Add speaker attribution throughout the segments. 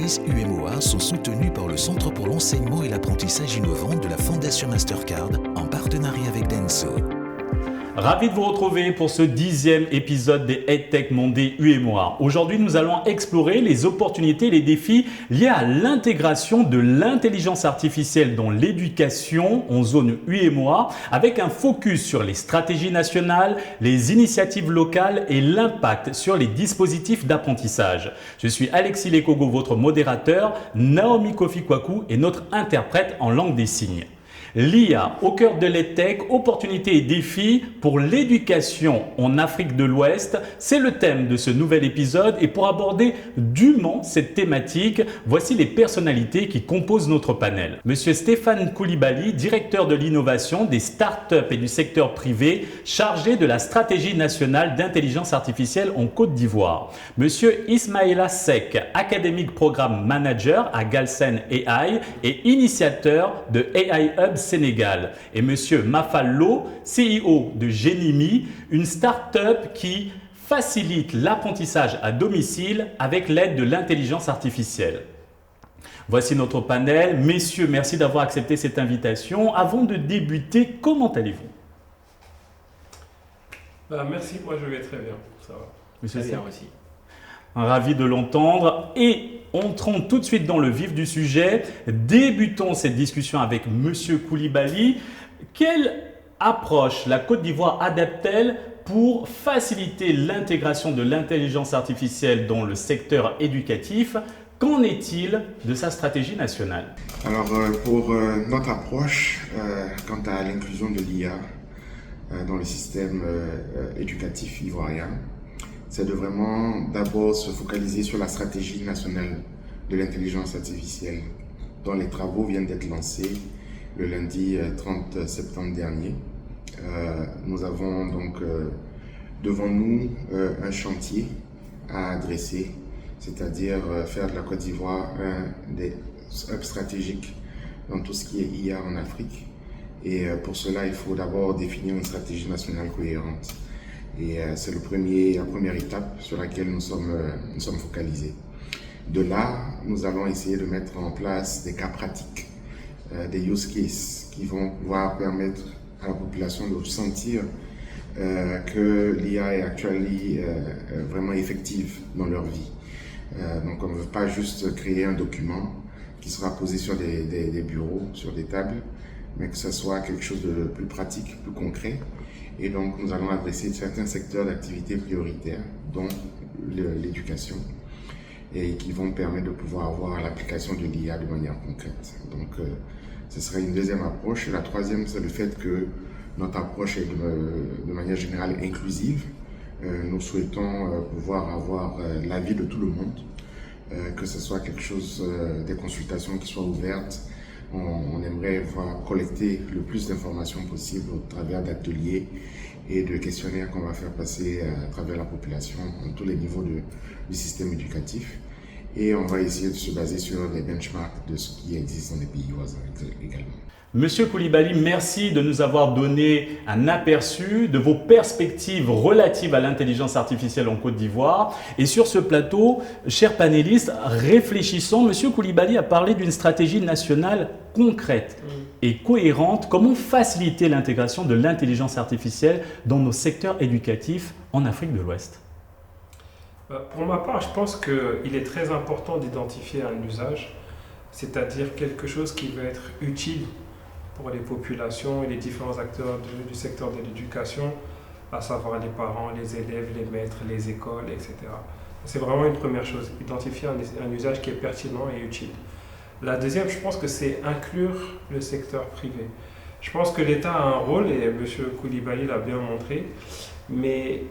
Speaker 1: services UMOA sont soutenus par le Centre pour l'enseignement et l'apprentissage innovant de la Fondation Mastercard en partenariat avec Denso.
Speaker 2: Ravi de vous retrouver pour ce 10e épisode des EdTech Monday UMOA. Aujourd'hui, nous allons explorer les opportunités et les défis liés à l'intégration de l'intelligence artificielle dans l'éducation en zone UMOA avec un focus sur les stratégies nationales, les initiatives locales et l'impact sur les dispositifs d'apprentissage. Je suis Alexis Lekogo, votre modérateur, Naomi Kofi Kwaku est notre interprète en langue des signes. L'IA au cœur de l'EdTech, opportunités et défis pour l'éducation en Afrique de l'Ouest, c'est le thème de ce nouvel épisode et pour aborder dûment cette thématique, voici les personnalités qui composent notre panel. Monsieur Stéphane Koulibaly, directeur de l'innovation des startups et du secteur privé, chargé de la stratégie nationale d'intelligence artificielle en Côte d'Ivoire. Monsieur Ismaïla Seck, académique programme manager à Galsen AI et initiateur de AI Hub Sénégal, et Monsieur Mafallo, CEO de Genimi, une start-up qui facilite l'apprentissage à domicile avec l'aide de l'intelligence artificielle. Voici notre panel. Messieurs, merci d'avoir accepté cette invitation. Avant de débuter, comment allez-vous?
Speaker 3: Merci, moi je vais très bien, ça va.
Speaker 2: Monsieur
Speaker 3: Très bien
Speaker 2: Seck.
Speaker 3: aussi.
Speaker 2: Ravi de l'entendre et entrons tout de suite dans le vif du sujet. Débutons cette discussion avec Monsieur Koulibaly. Quelle approche la Côte d'Ivoire adapte-t-elle pour faciliter l'intégration de l'intelligence artificielle dans le secteur éducatif? Qu'en est-il de sa stratégie nationale?
Speaker 4: Alors, pour notre approche quant à l'inclusion de l'IA dans le système éducatif ivoirien, c'est de vraiment d'abord se focaliser sur la stratégie nationale de l'intelligence artificielle, dont les travaux viennent d'être lancés le lundi 30 septembre dernier. Nous avons donc devant nous un chantier à adresser, c'est-à-dire faire de la Côte d'Ivoire un des hubs stratégiques dans tout ce qui est IA en Afrique. Et pour cela, il faut d'abord définir une stratégie nationale cohérente. Et c'est la première étape sur laquelle nous sommes focalisés. De là, nous allons essayer de mettre en place des cas pratiques, des use cases qui vont pouvoir permettre à la population de sentir que l'IA est actuellement vraiment effective dans leur vie. Donc on ne veut pas juste créer un document qui sera posé sur des bureaux, sur des tables, mais que ce soit quelque chose de plus pratique, plus concret. Et donc, nous allons adresser certains secteurs d'activité prioritaires, dont l'éducation, et qui vont permettre de pouvoir avoir l'application de l'IA de manière concrète. Donc, ce serait une deuxième approche. La troisième, c'est le fait que notre approche est de manière générale inclusive. Nous souhaitons pouvoir avoir l'avis de tout le monde, que ce soit quelque chose, des consultations qui soient ouvertes. On aimerait voir collecter le plus d'informations possible au travers d'ateliers et de questionnaires qu'on va faire passer à travers la population à tous les niveaux du système éducatif. Et on va essayer de se baser sur des benchmarks de ce qui existe dans les pays voisins également.
Speaker 2: Monsieur Koulibaly, merci de nous avoir donné un aperçu de vos perspectives relatives à l'intelligence artificielle en Côte d'Ivoire. Et sur ce plateau, chers panélistes, réfléchissons. Monsieur Koulibaly a parlé d'une stratégie nationale concrète et cohérente. Comment faciliter l'intégration de l'intelligence artificielle dans nos secteurs éducatifs en Afrique de l'Ouest?
Speaker 3: Pour ma part, je pense qu'il est très important d'identifier un usage, c'est-à-dire quelque chose qui va être utile pour les populations et les différents acteurs du secteur de l'éducation, à savoir les parents, les élèves, les maîtres, les écoles, etc. C'est vraiment une première chose, identifier un usage qui est pertinent et utile. La deuxième, je pense que c'est inclure le secteur privé. Je pense que l'État a un rôle, et M. Koulibaly l'a bien montré, mais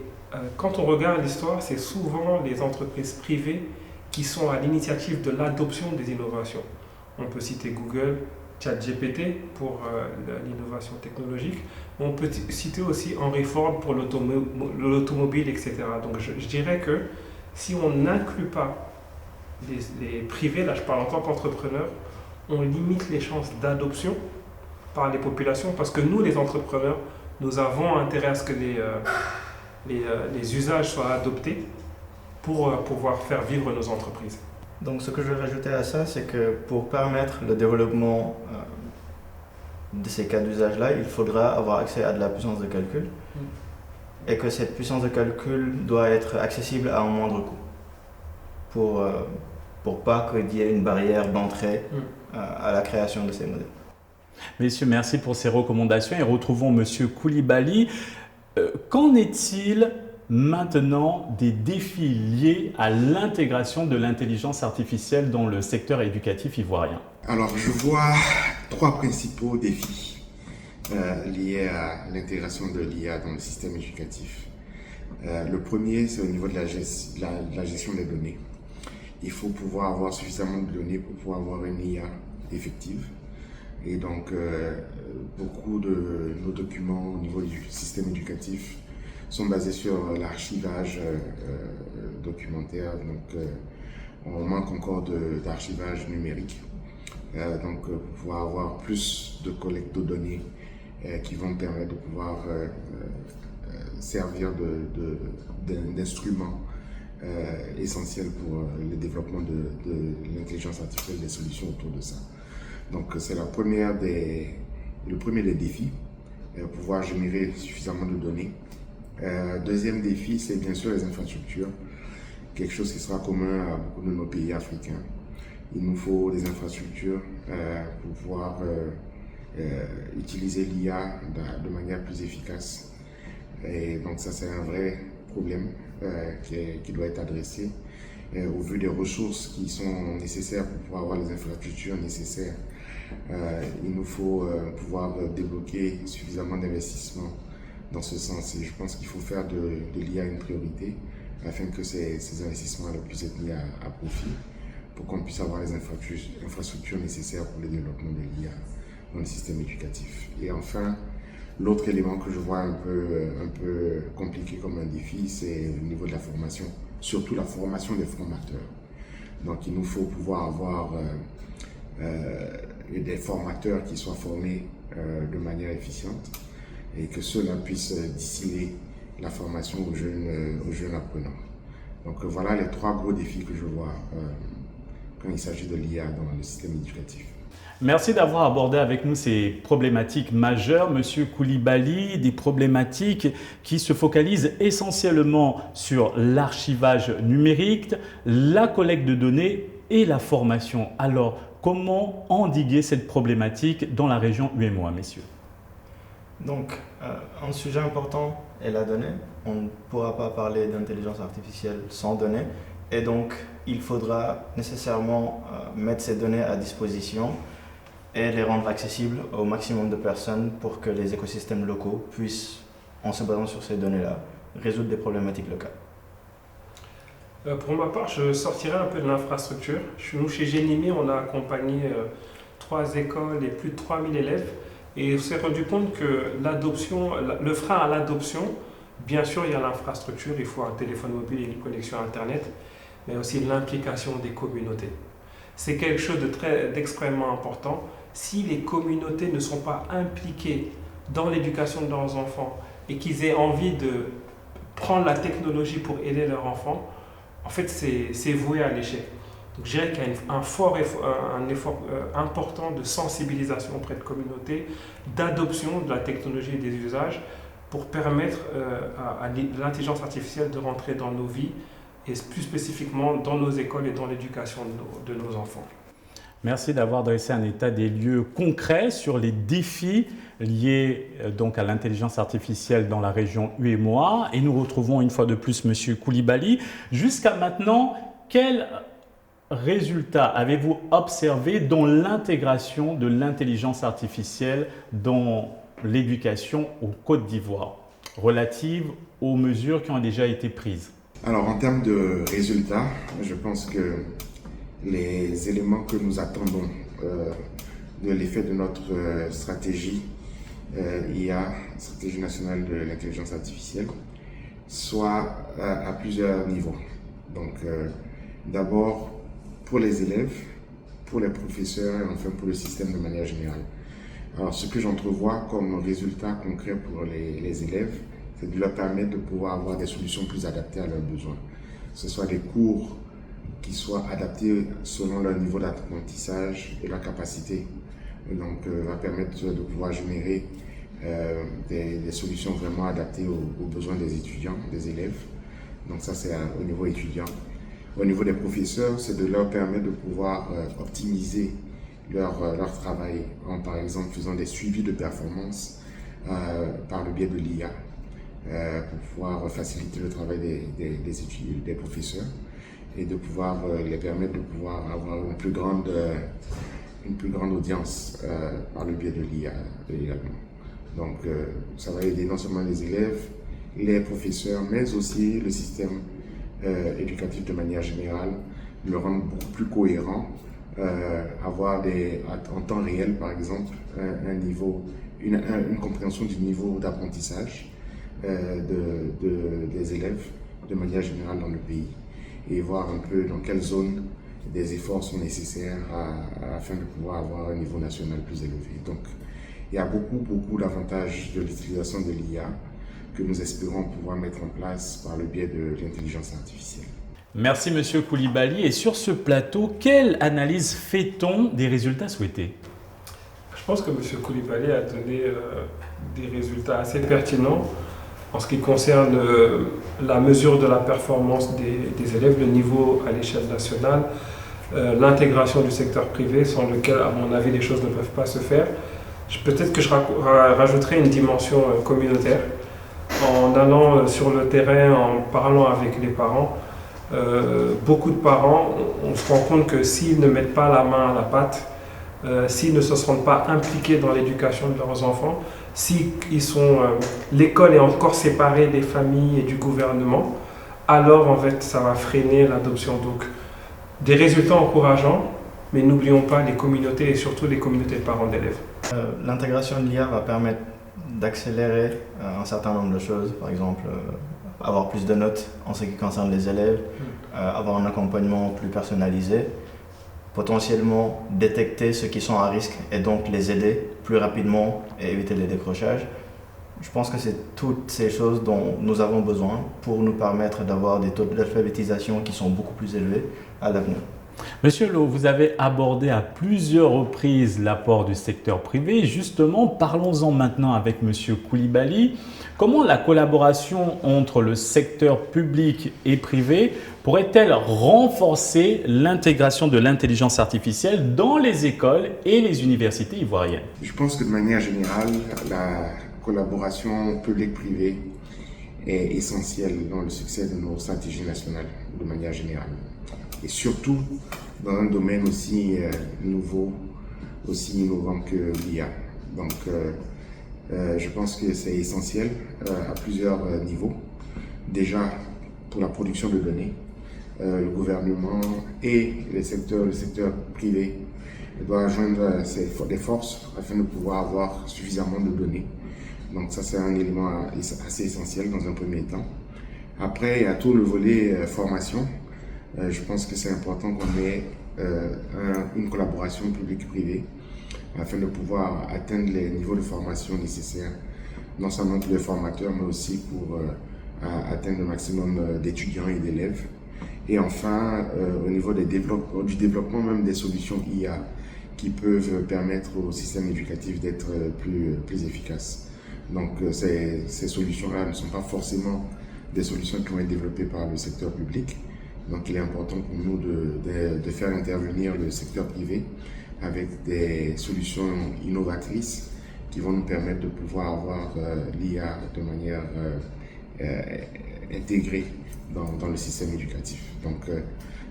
Speaker 3: quand on regarde l'histoire, c'est souvent les entreprises privées qui sont à l'initiative de l'adoption des innovations. On peut citer Google, ChatGPT pour l'innovation technologique. On peut citer aussi Henry Ford pour l'automobile, etc. Donc je dirais que si on n'inclut pas les privés, là je parle en tant qu'entrepreneur, on limite les chances d'adoption par les populations parce que nous, les entrepreneurs, nous avons intérêt à ce que les usages soient adoptés pour pouvoir faire vivre nos entreprises.
Speaker 5: Donc ce que je vais rajouter à ça, c'est que pour permettre le développement de ces cas d'usage-là, il faudra avoir accès à de la puissance de calcul et que cette puissance de calcul doit être accessible à un moindre coût pour pas qu'il y ait une barrière d'entrée à la création de ces modèles.
Speaker 2: Messieurs, merci pour ces recommandations et retrouvons Monsieur Koulibaly. Qu'en est-il maintenant des défis liés à l'intégration de l'intelligence artificielle dans le secteur éducatif ivoirien?
Speaker 4: Alors, je vois 3 principaux défis liés à l'intégration de l'IA dans le système éducatif. Le premier, c'est au niveau de la gestion des données. Il faut pouvoir avoir suffisamment de données pour pouvoir avoir une IA effective. Et donc, beaucoup de nos documents au niveau du système éducatif sont basés sur l'archivage documentaire. Donc, on manque encore d'archivage numérique. Donc, pour pouvoir avoir plus de collecte de données qui vont permettre de pouvoir servir d'instruments essentiels pour le développement de l'intelligence artificielle, des solutions autour de ça. Donc, c'est le premier des défis, pouvoir générer suffisamment de données. Deuxième défi, c'est bien sûr les infrastructures, quelque chose qui sera commun à beaucoup de nos pays africains. Il nous faut des infrastructures pour pouvoir utiliser l'IA de manière plus efficace. Et donc ça, c'est un vrai problème qui doit être adressé. Au vu des ressources qui sont nécessaires pour pouvoir avoir les infrastructures nécessaires, il nous faut pouvoir débloquer suffisamment d'investissements dans ce sens. Et je pense qu'il faut faire de l'IA une priorité afin que ces investissements puissent être mis à profit pour qu'on puisse avoir les infrastructures nécessaires pour le développement de l'IA dans le système éducatif. Et enfin, l'autre élément que je vois un peu compliqué comme un défi, c'est au niveau de la formation, surtout la formation des formateurs. Donc il nous faut pouvoir avoir des formateurs qui soient formés de manière efficiente et que ceux-là puissent distiller la formation aux jeunes apprenants. Donc voilà les 3 gros défis que je vois quand il s'agit de l'IA dans le système éducatif.
Speaker 2: Merci d'avoir abordé avec nous ces problématiques majeures, Monsieur Koulibaly, des problématiques qui se focalisent essentiellement sur l'archivage numérique, la collecte de données et la formation. Alors, comment endiguer cette problématique dans la région UEMOA, messieurs?
Speaker 5: Donc, un sujet important est la donnée. On ne pourra pas parler d'intelligence artificielle sans données. Et donc, il faudra nécessairement mettre ces données à disposition et les rendre accessibles au maximum de personnes pour que les écosystèmes locaux puissent, en se basant sur ces données-là, résoudre des problématiques locales.
Speaker 3: Pour ma part, je sortirai un peu de l'infrastructure. Nous, chez Génimi, on a accompagné 3 écoles et plus de 3000 élèves. Et on s'est rendu compte que le frein à l'adoption, bien sûr, il y a l'infrastructure, il faut un téléphone mobile et une connexion Internet, mais aussi l'implication des communautés. C'est quelque chose d'extrêmement important. Si les communautés ne sont pas impliquées dans l'éducation de leurs enfants et qu'ils aient envie de prendre la technologie pour aider leurs enfants, en fait, c'est voué à l'échec. Donc, je dirais qu'il y a un effort important de sensibilisation auprès de communautés, d'adoption de la technologie et des usages pour permettre à l'intelligence artificielle de rentrer dans nos vies et plus spécifiquement dans nos écoles et dans l'éducation de nos enfants.
Speaker 2: Merci d'avoir dressé un état des lieux concret sur les défis liés donc à l'intelligence artificielle dans la région UEMOA. Et nous retrouvons une fois de plus Monsieur Koulibaly. Jusqu'à maintenant, quels résultats avez-vous observé dans l'intégration de l'intelligence artificielle dans l'éducation au Côte d'Ivoire, relative aux mesures qui ont déjà été prises?
Speaker 4: Alors, en termes de résultats, je pense que les éléments que nous attendons de l'effet de notre stratégie IA, stratégie nationale de l'intelligence artificielle, soit à plusieurs niveaux. Donc, d'abord, pour les élèves, pour les professeurs et enfin pour le système de manière générale. Alors, ce que j'entrevois comme résultat concret pour les élèves, c'est de leur permettre de pouvoir avoir des solutions plus adaptées à leurs besoins. Que ce soit des cours qui soient adaptés selon leur niveau d'apprentissage et leur capacité. Donc, va permettre de pouvoir générer des solutions vraiment adaptées aux besoins des étudiants, des élèves. Donc ça, c'est au niveau étudiant. Au niveau des professeurs, c'est de leur permettre de pouvoir optimiser leur travail, en par exemple faisant des suivis de performance par le biais de l'IA pour pouvoir faciliter le travail des professeurs et de pouvoir les permettre de pouvoir avoir une plus grande audience par le biais de l'IA également. Donc ça va aider non seulement les élèves, les professeurs, mais aussi le système éducatif de manière générale, le rendre beaucoup plus cohérent, avoir en temps réel par exemple une compréhension du niveau d'apprentissage des élèves de manière générale dans le pays et voir un peu dans quelle zone des efforts sont nécessaires afin de pouvoir avoir un niveau national plus élevé. Donc il y a beaucoup d'avantages de l'utilisation de l'IA que nous espérons pouvoir mettre en place par le biais de l'intelligence artificielle.
Speaker 2: Merci Monsieur Coulibaly. Et sur ce plateau, quelle analyse fait-on des résultats souhaités?
Speaker 3: Je pense que M. Coulibaly a donné des résultats assez pertinents en ce qui concerne la mesure de la performance des élèves, le niveau à l'échelle nationale, l'intégration du secteur privé sans lequel, à mon avis, les choses ne peuvent pas se faire. Peut-être que je rajouterai une dimension communautaire en allant sur le terrain, en parlant avec les parents. Beaucoup de parents, on se rend compte que s'ils ne mettent pas la main à la pâte, s'ils ne se sentent pas impliqués dans l'éducation de leurs enfants, si l'école est encore séparée des familles et du gouvernement, alors en fait ça va freiner l'adoption. Donc des résultats encourageants, mais n'oublions pas les communautés et surtout les communautés de parents d'élèves.
Speaker 5: L'intégration de l'IA va permettre d'accélérer un certain nombre de choses, par exemple avoir plus de notes en ce qui concerne les élèves, avoir un accompagnement plus personnalisé, potentiellement détecter ceux qui sont à risque et donc les aider plus rapidement et éviter les décrochages. Je pense que c'est toutes ces choses dont nous avons besoin pour nous permettre d'avoir des taux d'alphabétisation qui sont beaucoup plus élevés à l'avenir.
Speaker 2: Monsieur Lo, vous avez abordé à plusieurs reprises l'apport du secteur privé. Justement, parlons-en maintenant avec Monsieur Coulibaly. Comment la collaboration entre le secteur public et privé pourrait-elle renforcer l'intégration de l'intelligence artificielle dans les écoles et les universités ivoiriennes?
Speaker 4: Je pense que de manière générale, la collaboration publique-privée est essentielle dans le succès de nos stratégies nationales de manière générale. Et surtout dans un domaine aussi nouveau, aussi innovant que l'IA. Donc je pense que c'est essentiel à plusieurs niveaux. Déjà pour la production de données, le gouvernement et le secteur privé doivent joindre des forces afin de pouvoir avoir suffisamment de données. Donc ça c'est un élément assez essentiel dans un premier temps. Après il y a tout le volet formation. Je pense que c'est important qu'on ait une collaboration publique-privée afin de pouvoir atteindre les niveaux de formation nécessaires, non seulement pour les formateurs, mais aussi pour atteindre le maximum d'étudiants et d'élèves. Et enfin, au niveau du développement même des solutions IA qui peuvent permettre au système éducatif d'être plus efficace. Donc ces solutions-là ne sont pas forcément des solutions qui vont être développées par le secteur public. Donc il est important pour nous de faire intervenir le secteur privé avec des solutions innovatrices qui vont nous permettre de pouvoir avoir l'IA de manière intégrée dans le système éducatif. Donc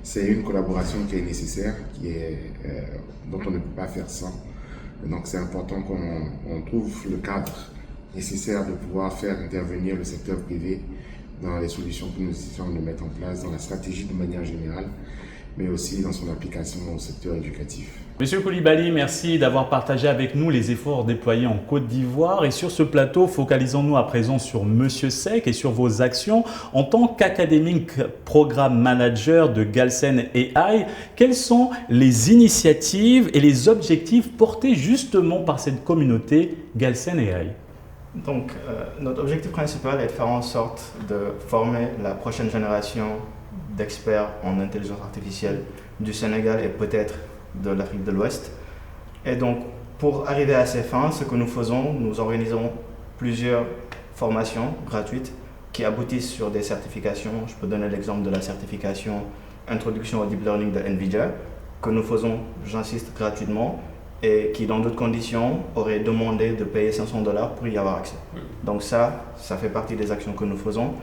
Speaker 4: c'est une collaboration qui est nécessaire, dont on ne peut pas faire sans. Donc c'est important qu'on trouve le cadre nécessaire de pouvoir faire intervenir le secteur privé dans les solutions que nous essayons de mettre en place, dans la stratégie de manière générale, mais aussi dans son application au secteur éducatif.
Speaker 2: Monsieur Coulibaly, merci d'avoir partagé avec nous les efforts déployés en Côte d'Ivoire. Et sur ce plateau, focalisons-nous à présent sur Monsieur Seck et sur vos actions. En tant qu'Academic Programme Manager de Galsen AI, quelles sont les initiatives et les objectifs portés justement par cette communauté Galsen AI?
Speaker 5: Donc, notre objectif principal est de faire en sorte de former la prochaine génération d'experts en intelligence artificielle du Sénégal et peut-être de l'Afrique de l'Ouest. Et donc, pour arriver à ces fins, ce que nous faisons, nous organisons plusieurs formations gratuites qui aboutissent sur des certifications. Je peux donner l'exemple de la certification Introduction au Deep Learning de NVIDIA, que nous faisons, j'insiste, gratuitement, et qui, dans d'autres conditions, aurait demandé de payer $500 pour y avoir accès. Donc ça fait partie des actions que nous faisons.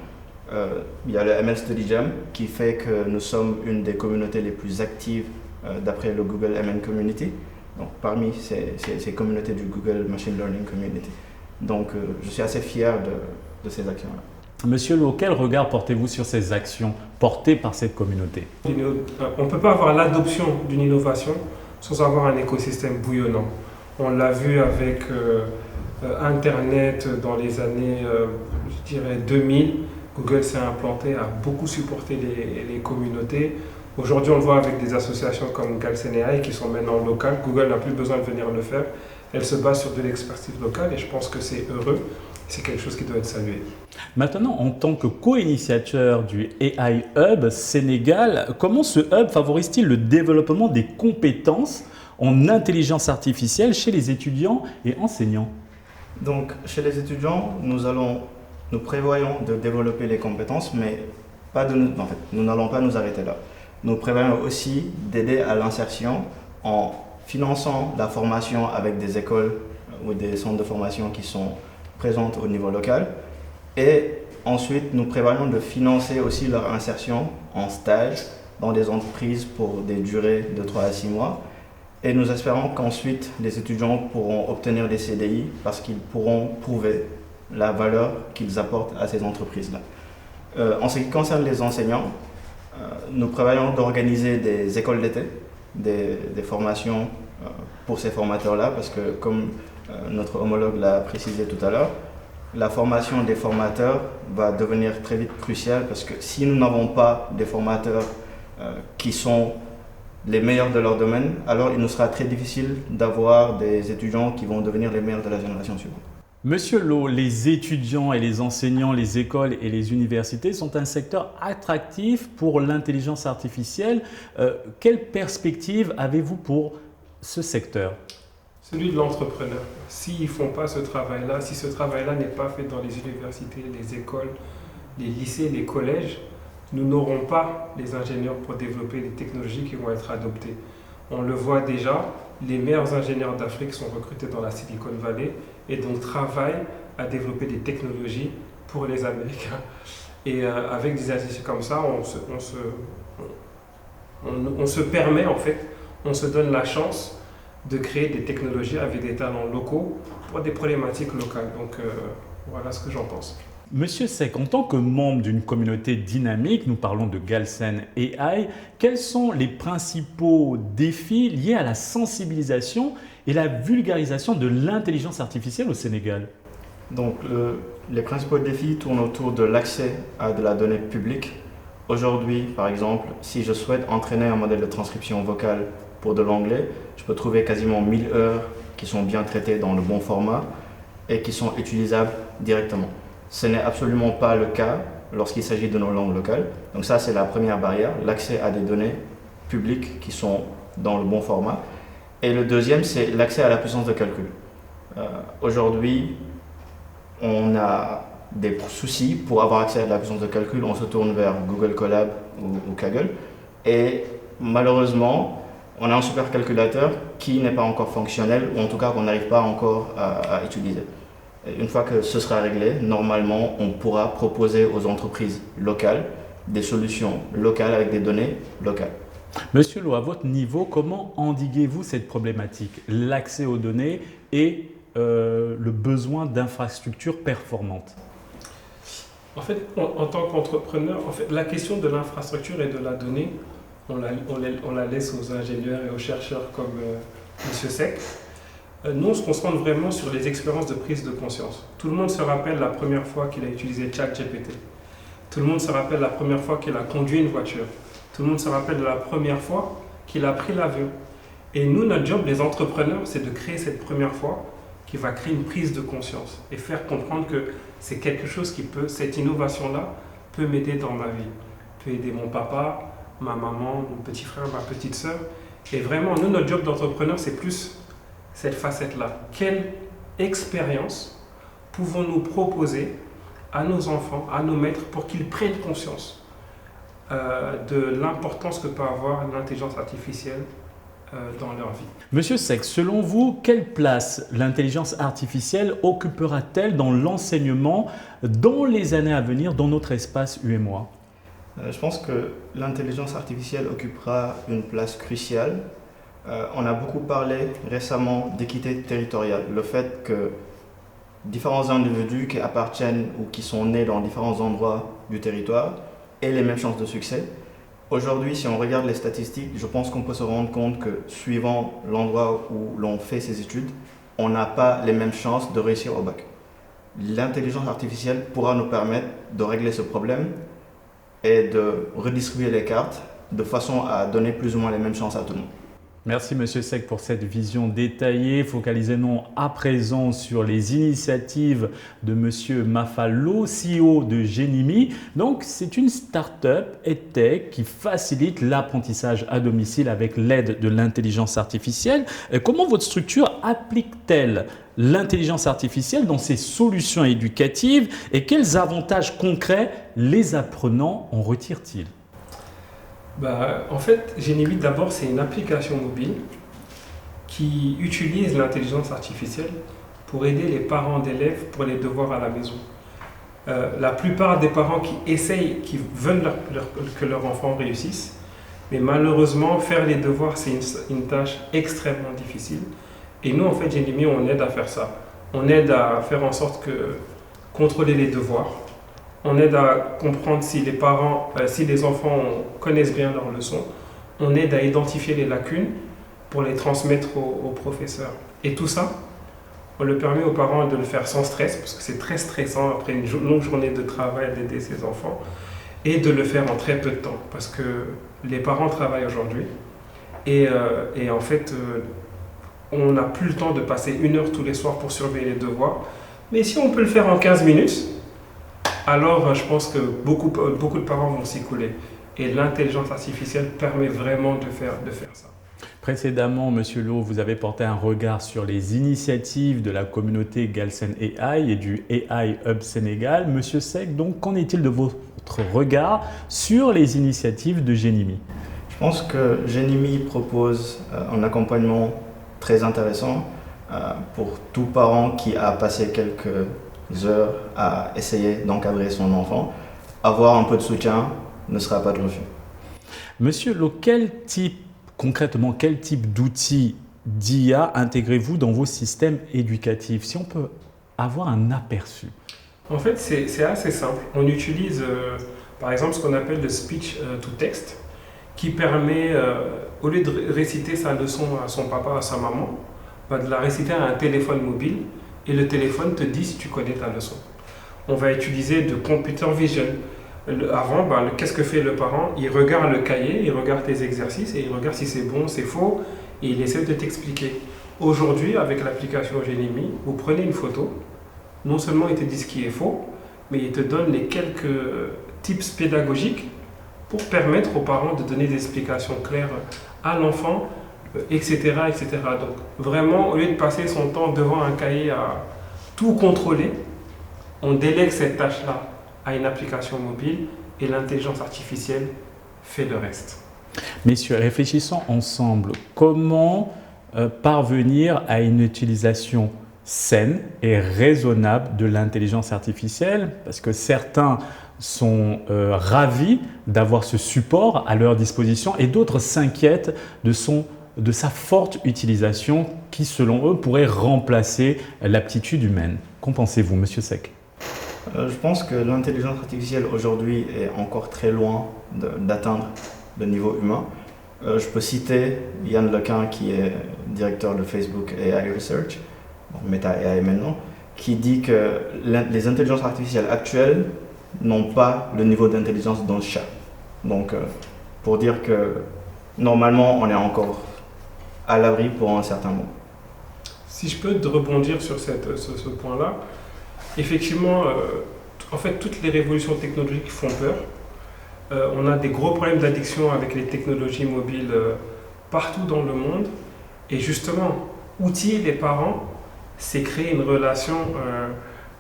Speaker 5: Il y a le ML Study Jam qui fait que nous sommes une des communautés les plus actives d'après le Google ML Community, donc parmi ces communautés du Google Machine Learning Community. Donc je suis assez fier de ces actions-là.
Speaker 2: Monsieur Lo, quel regard portez-vous sur ces actions portées par cette communauté?
Speaker 3: On ne peut pas avoir l'adoption d'une innovation sans avoir un écosystème bouillonnant. On l'a vu avec Internet dans les années, je dirais 2000. Google s'est implanté, a beaucoup supporté les communautés. Aujourd'hui, on le voit avec des associations comme Galsen AI qui sont maintenant locales. Google n'a plus besoin de venir le faire. Elle se base sur de l'expertise locale et je pense que c'est heureux. C'est quelque chose qui doit être salué.
Speaker 2: Maintenant, en tant que co-initiateur du AI Hub Sénégal, comment ce hub favorise-t-il le développement des compétences en intelligence artificielle chez les étudiants et enseignants?
Speaker 5: Donc, chez les étudiants, nous prévoyons de développer les compétences, mais nous n'allons pas nous arrêter là. Nous prévoyons aussi d'aider à l'insertion en finançant la formation avec des écoles ou des centres de formation qui sont présentes au niveau local. Et ensuite, nous prévoyons de financer aussi leur insertion en stage dans des entreprises pour des durées de 3 à 6 mois. Et nous espérons qu'ensuite, les étudiants pourront obtenir des CDI parce qu'ils pourront prouver la valeur qu'ils apportent à ces entreprises-là. En ce qui concerne les enseignants, nous prévoyons d'organiser des écoles d'été, des formations pour ces formateurs-là, parce que comme notre homologue l'a précisé tout à l'heure, la formation des formateurs va devenir très vite cruciale, parce que si nous n'avons pas des formateurs qui sont les meilleurs de leur domaine, alors il nous sera très difficile d'avoir des étudiants qui vont devenir les meilleurs de la génération suivante.
Speaker 2: Monsieur Lo, les étudiants et les enseignants, les écoles et les universités sont un secteur attractif pour l'intelligence artificielle. Quelle perspective avez-vous pour ce secteur?
Speaker 3: Celui de l'entrepreneur. S'ils ne font pas ce travail-là, si ce travail-là n'est pas fait dans les universités, les écoles, les lycées, les collèges, nous n'aurons pas les ingénieurs pour développer les technologies qui vont être adoptées. On le voit déjà, les meilleurs ingénieurs d'Afrique sont recrutés dans la Silicon Valley et donc travaillent à développer des technologies pour les Américains. Et avec des instituts comme ça, on se permet en fait, on se donne la chance de créer des technologies avec des talents locaux pour des problématiques locales. Donc voilà ce que j'en pense.
Speaker 2: Monsieur Seck, en tant que membre d'une communauté dynamique, nous parlons de Galsen AI, quels sont les principaux défis liés à la sensibilisation et la vulgarisation de l'intelligence artificielle au Sénégal?
Speaker 5: Donc les principaux défis tournent autour de l'accès à de la donnée publique. Aujourd'hui, par exemple, si je souhaite entraîner un modèle de transcription vocale pour de l'anglais, je peux trouver quasiment 1000 heures qui sont bien traitées dans le bon format et qui sont utilisables directement. Ce n'est absolument pas le cas lorsqu'il s'agit de nos langues locales. Donc ça, c'est la première barrière, l'accès à des données publiques qui sont dans le bon format. Et le deuxième, c'est l'accès à la puissance de calcul. Aujourd'hui, on a des soucis pour avoir accès à la puissance de calcul. On se tourne vers Google Colab ou Kaggle. Et malheureusement, on a un supercalculateur qui n'est pas encore fonctionnel, ou en tout cas qu'on n'arrive pas encore à utiliser. Une fois que ce sera réglé, normalement, on pourra proposer aux entreprises locales des solutions locales avec des données locales.
Speaker 2: Monsieur Lo, à votre niveau, comment endiguez-vous cette problématique, l'accès aux données et le besoin d'infrastructures performantes?
Speaker 3: En fait, en tant qu'entrepreneur, la question de l'infrastructure et de la donnée, on la laisse aux ingénieurs et aux chercheurs comme M. Seck. Nous, on se concentre vraiment sur les expériences de prise de conscience. Tout le monde se rappelle la première fois qu'il a utilisé ChatGPT. Tout le monde se rappelle la première fois qu'il a conduit une voiture. Tout le monde se rappelle de la première fois qu'il a pris l'avion. Et nous, notre job, les entrepreneurs, c'est de créer cette première fois qui va créer une prise de conscience et faire comprendre que c'est quelque chose cette innovation-là peut m'aider dans ma vie, peut aider mon papa, ma maman, mon petit frère, ma petite sœur. Et vraiment, nous, notre job d'entrepreneur, c'est plus cette facette-là. Quelle expérience pouvons-nous proposer à nos enfants, à nos maîtres, pour qu'ils prennent conscience de l'importance que peut avoir l'intelligence artificielle dans leur vie.
Speaker 2: Monsieur Seck, selon vous, quelle place l'intelligence artificielle occupera-t-elle dans l'enseignement dans les années à venir dans notre espace UMOA?
Speaker 5: Je pense que l'intelligence artificielle occupera une place cruciale. On a beaucoup parlé récemment d'équité territoriale, le fait que différents individus qui appartiennent ou qui sont nés dans différents endroits du territoire aient les mêmes chances de succès. Aujourd'hui, si on regarde les statistiques, je pense qu'on peut se rendre compte que suivant l'endroit où l'on fait ses études, on n'a pas les mêmes chances de réussir au bac. L'intelligence artificielle pourra nous permettre de régler ce problème et de redistribuer les cartes de façon à donner plus ou moins les mêmes chances à tout le monde.
Speaker 2: Merci Monsieur Seck pour cette vision détaillée. Focalisons-nous à présent sur les initiatives de Monsieur Mafalo, CEO de Genimi. Donc, c'est une start-up EdTech qui facilite l'apprentissage à domicile avec l'aide de l'intelligence artificielle. Comment votre structure applique-t-elle l'intelligence artificielle dans ses solutions éducatives et quels avantages concrets les apprenants en retirent-ils?
Speaker 3: En fait, Genimi, d'abord, c'est une application mobile qui utilise l'intelligence artificielle pour aider les parents d'élèves pour les devoirs à la maison. La plupart des parents qui veulent que leur enfant réussisse, mais malheureusement, faire les devoirs, c'est une tâche extrêmement difficile. Et nous, en fait, Genimi, on aide à faire ça. On aide à faire en sorte que contrôler les devoirs. On aide à comprendre si les enfants connaissent bien leurs leçons. On aide à identifier les lacunes pour les transmettre aux professeurs. Et tout ça, on le permet aux parents de le faire sans stress, parce que c'est très stressant après une longue journée de travail d'aider ses enfants, et de le faire en très peu de temps, parce que les parents travaillent aujourd'hui. Et en fait, on n'a plus le temps de passer 1 heure tous les soirs pour surveiller les devoirs. Mais si on peut le faire en 15 minutes, alors je pense que beaucoup de parents vont s'y couler. Et l'intelligence artificielle permet vraiment de faire ça.
Speaker 2: Précédemment, Monsieur Lo, vous avez porté un regard sur les initiatives de la communauté Galsen AI et du AI Hub Sénégal. Monsieur Seck, donc, qu'en est-il de votre regard sur les initiatives de Genimi?
Speaker 5: Je pense que Genimi propose un accompagnement très intéressant pour tout parent qui a passé quelques heures à essayer d'encadrer son enfant. Avoir un peu de soutien ne sera pas de refus.
Speaker 2: Monsieur Lo, concrètement, quel type d'outils d'IA intégrez-vous dans vos systèmes éducatifs? Si on peut avoir un aperçu.
Speaker 3: En fait, c'est assez simple. On utilise par exemple ce qu'on appelle le speech to text, qui permet, au lieu de réciter sa leçon à son papa, à sa maman, de la réciter à un téléphone mobile, et le téléphone te dit si tu connais ta leçon. On va utiliser de computer vision. Avant, qu'est-ce que fait le parent? Il regarde le cahier, il regarde tes exercices et il regarde si c'est bon, c'est faux, et il essaie de t'expliquer. Aujourd'hui, avec l'application Genimi, vous prenez une photo, non seulement il te dit ce qui est faux, mais il te donne les quelques tips pédagogiques pour permettre aux parents de donner des explications claires à l'enfant, etc., etc. Donc vraiment, au lieu de passer son temps devant un cahier à tout contrôler, on délègue cette tâche-là à une application mobile et l'intelligence artificielle fait le reste.
Speaker 2: Messieurs, réfléchissons ensemble. Comment parvenir à une utilisation saine et raisonnable de l'intelligence artificielle? Parce que certains sont ravis d'avoir ce support à leur disposition et d'autres s'inquiètent de sa forte utilisation qui, selon eux, pourrait remplacer l'aptitude humaine. Qu'en pensez-vous, Monsieur Seck?
Speaker 5: Je pense que l'intelligence artificielle aujourd'hui est encore très loin d'atteindre le niveau humain. Je peux citer Yann Lequin, qui est directeur de Facebook AI Research, Meta AI maintenant, qui dit que les intelligences artificielles actuelles n'ont pas le niveau d'intelligence d'un chat. Donc, pour dire que normalement, on est encore à l'abri pour un certain moment.
Speaker 3: Si je peux rebondir sur ce point-là, effectivement, en fait, toutes les révolutions technologiques font peur. On a des gros problèmes d'addiction avec les technologies mobiles partout dans le monde. Et justement, outiller les parents, c'est créer une relation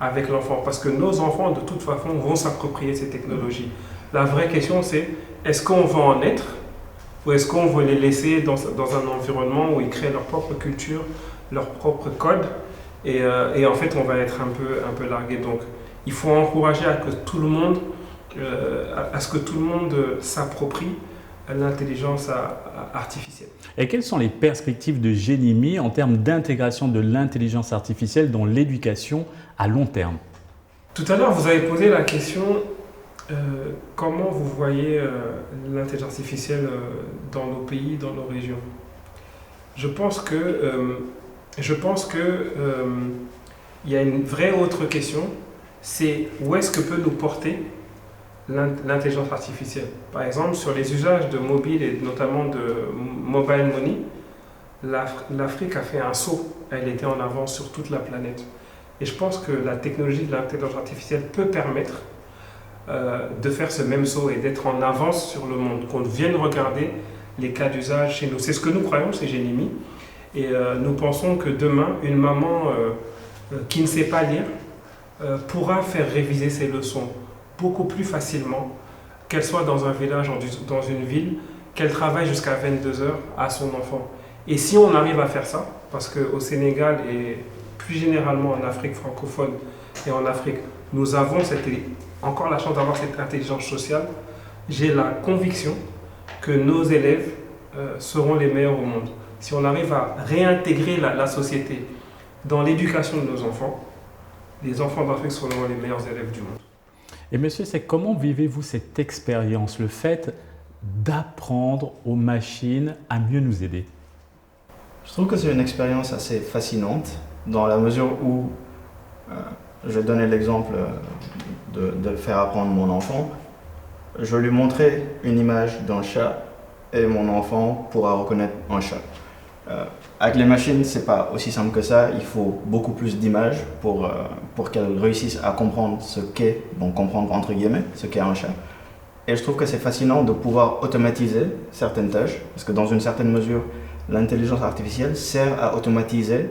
Speaker 3: avec l'enfant. Parce que nos enfants, de toute façon, vont s'approprier ces technologies. La vraie question, c'est est-ce qu'on va en être ou est-ce qu'on va les laisser dans un environnement où ils créent leur propre culture, leur propre code et en fait, on va être un peu largué. Donc, il faut encourager à ce que tout le monde s'approprie l'intelligence artificielle.
Speaker 2: Et quelles sont les perspectives de Génimi en termes d'intégration de l'intelligence artificielle dans l'éducation à long terme?
Speaker 3: Tout à l'heure, vous avez posé la question comment vous voyez l'intelligence artificielle dans nos pays, dans nos régions. Je pense que il y a une vraie autre question, c'est où est-ce que peut nous porter l'intelligence artificielle. Par exemple, sur les usages de mobile et notamment de mobile money, l'Afrique a fait un saut. Elle était en avance sur toute la planète. Et je pense que la technologie de l'intelligence artificielle peut permettre de faire ce même saut et d'être en avance sur le monde, qu'on vienne regarder les cas d'usage chez nous. C'est ce que nous croyons chez Génimi. Et nous pensons que demain, une maman qui ne sait pas lire pourra faire réviser ses leçons beaucoup plus facilement, qu'elle soit dans un village, dans une ville, qu'elle travaille jusqu'à 22h à son enfant. Et si on arrive à faire ça, parce qu'au Sénégal et plus généralement en Afrique francophone et en Afrique, nous avons encore la chance d'avoir cette intelligence sociale, j'ai la conviction que nos élèves seront les meilleurs au monde. Si on arrive à réintégrer la société dans l'éducation de nos enfants, les enfants d'Afrique seront les meilleurs élèves du monde.
Speaker 2: Et monsieur, c'est comment vivez-vous cette expérience, le fait d'apprendre aux machines à mieux nous aider?
Speaker 5: Je trouve que c'est une expérience assez fascinante dans la mesure où, je vais donner l'exemple de faire apprendre mon enfant. Je lui montrer une image d'un chat et mon enfant pourra reconnaître un chat. Avec les machines, c'est pas aussi simple que ça. Il faut beaucoup plus d'images pour qu'elles réussissent à comprendre ce qu'est, donc comprendre entre guillemets, ce qu'est un chat. Et je trouve que c'est fascinant de pouvoir automatiser certaines tâches, parce que dans une certaine mesure, l'intelligence artificielle sert à automatiser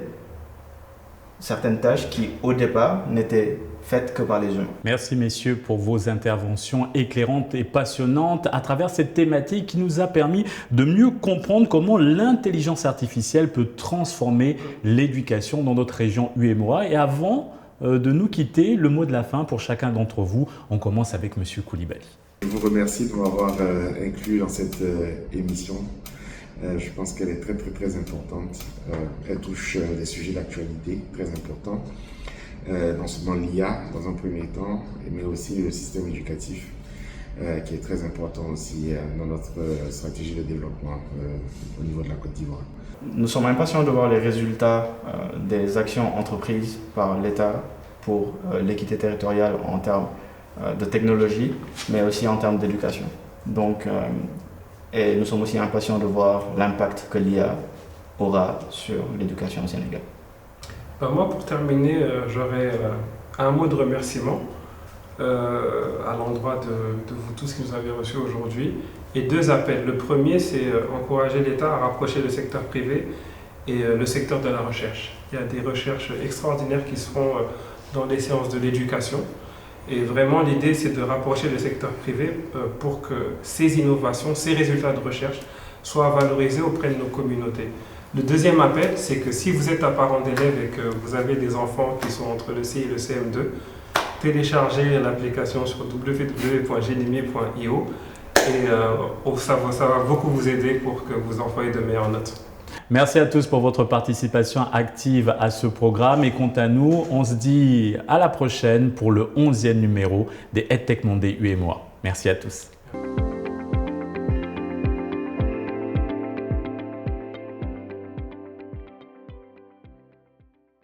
Speaker 5: certaines tâches qui, au départ, n'étaient faites que par les humains.
Speaker 2: Merci messieurs pour vos interventions éclairantes et passionnantes à travers cette thématique qui nous a permis de mieux comprendre comment l'intelligence artificielle peut transformer l'éducation dans notre région UEMOA. Et avant de nous quitter, le mot de la fin pour chacun d'entre vous. On commence avec monsieur Koulibaly.
Speaker 4: Je vous remercie de m'avoir inclus dans cette émission. Je pense qu'elle est très importante. Elle touche des sujets d'actualité très importants. Non seulement l'IA dans un premier temps, mais aussi le système éducatif qui est très important aussi dans notre stratégie de développement au niveau de la Côte d'Ivoire.
Speaker 5: Nous sommes impatients de voir les résultats des actions entreprises par l'État pour l'équité territoriale en termes de technologie, mais aussi en termes d'éducation. Donc, et nous sommes aussi impatients de voir l'impact que l'IA aura sur l'éducation au Sénégal.
Speaker 3: Moi, pour terminer, j'aurais un mot de remerciement à l'endroit de vous tous qui nous avez reçus aujourd'hui et deux appels. Le premier, c'est encourager l'État à rapprocher le secteur privé et le secteur de la recherche. Il y a des recherches extraordinaires qui se font dans les séances de l'éducation. Et vraiment, l'idée, c'est de rapprocher le secteur privé pour que ces innovations, ces résultats de recherche soient valorisés auprès de nos communautés. Le deuxième appel, c'est que si vous êtes un parent d'élève et que vous avez des enfants qui sont entre le C et le CM2, téléchargez l'application sur www.genimi.io et ça va beaucoup vous aider pour que vous envoyez de meilleures notes.
Speaker 2: Merci à tous pour votre participation active à ce programme et quant à nous, on se dit à la prochaine pour le 11e numéro des EdTech Monday UEMOA. Merci à tous.